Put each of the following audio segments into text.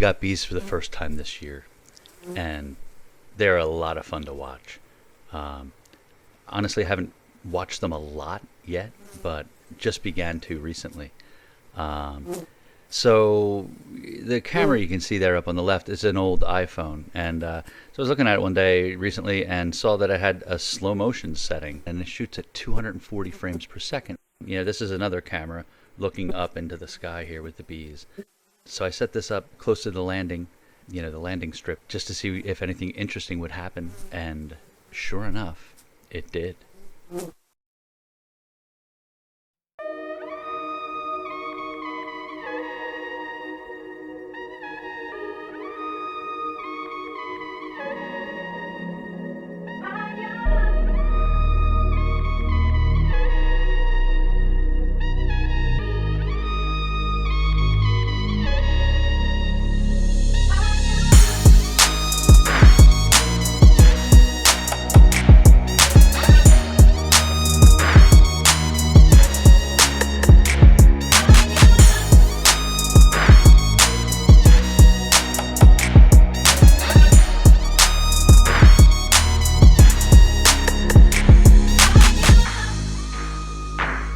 got bees for the first time this year, and they're a lot of fun to watch. Honestly, I haven't watched them a lot yet, but just began to recently. So the camera you can see there up on the left is an old iPhone, and so I was looking at it one day recently and saw that it had a slow motion setting, and it shoots at 240 frames per second. You know, this is another camera looking up into the sky here with the bees. So I set this up close to the landing, you know, the landing strip, just to see if anything interesting would happen, and sure enough, it did.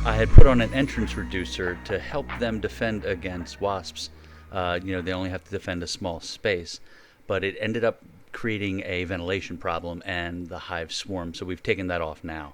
I had put on an entrance reducer to help them defend against wasps. You know, they only have to defend a small space, but it ended up creating a ventilation problem and the hive swarmed, so we've taken that off now.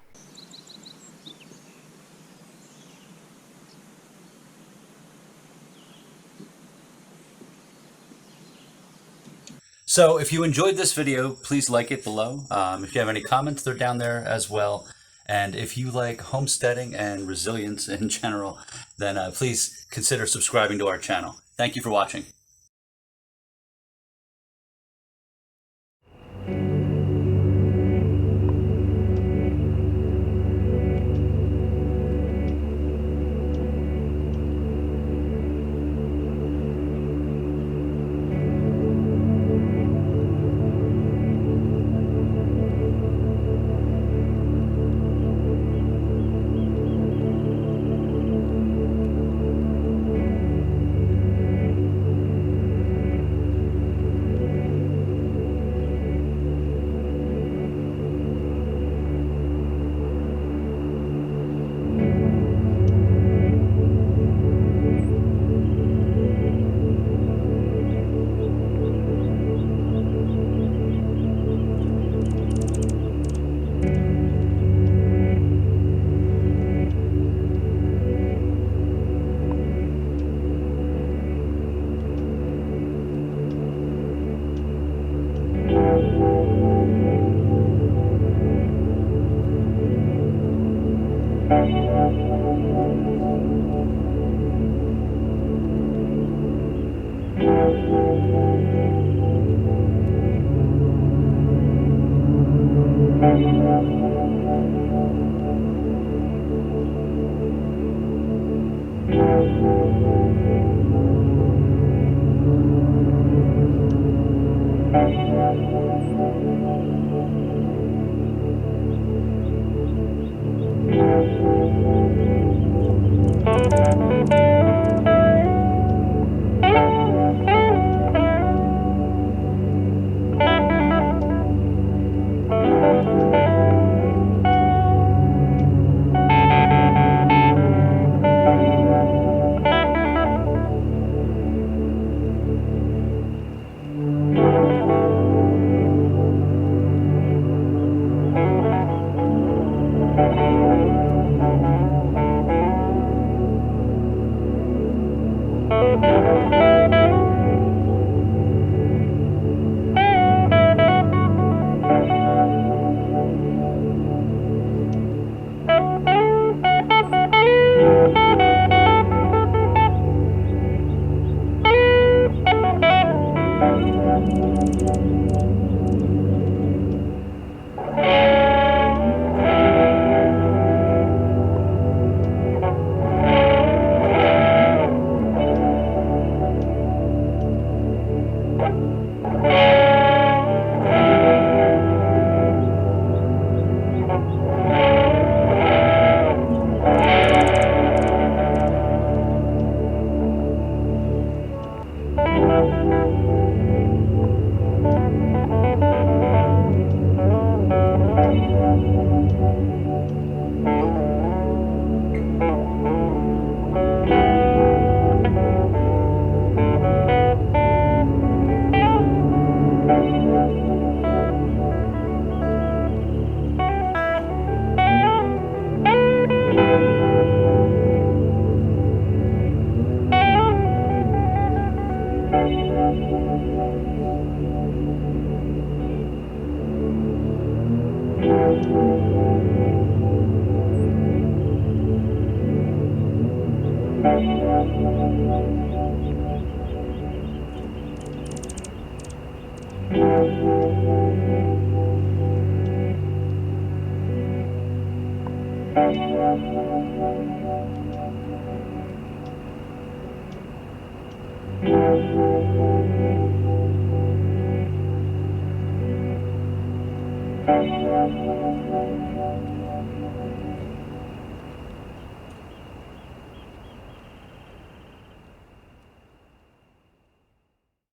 So if you enjoyed this video, please like it below. If you have any comments, they're down there as well. And if you like homesteading and resilience in general, then please consider subscribing to our channel. Thank you for watching.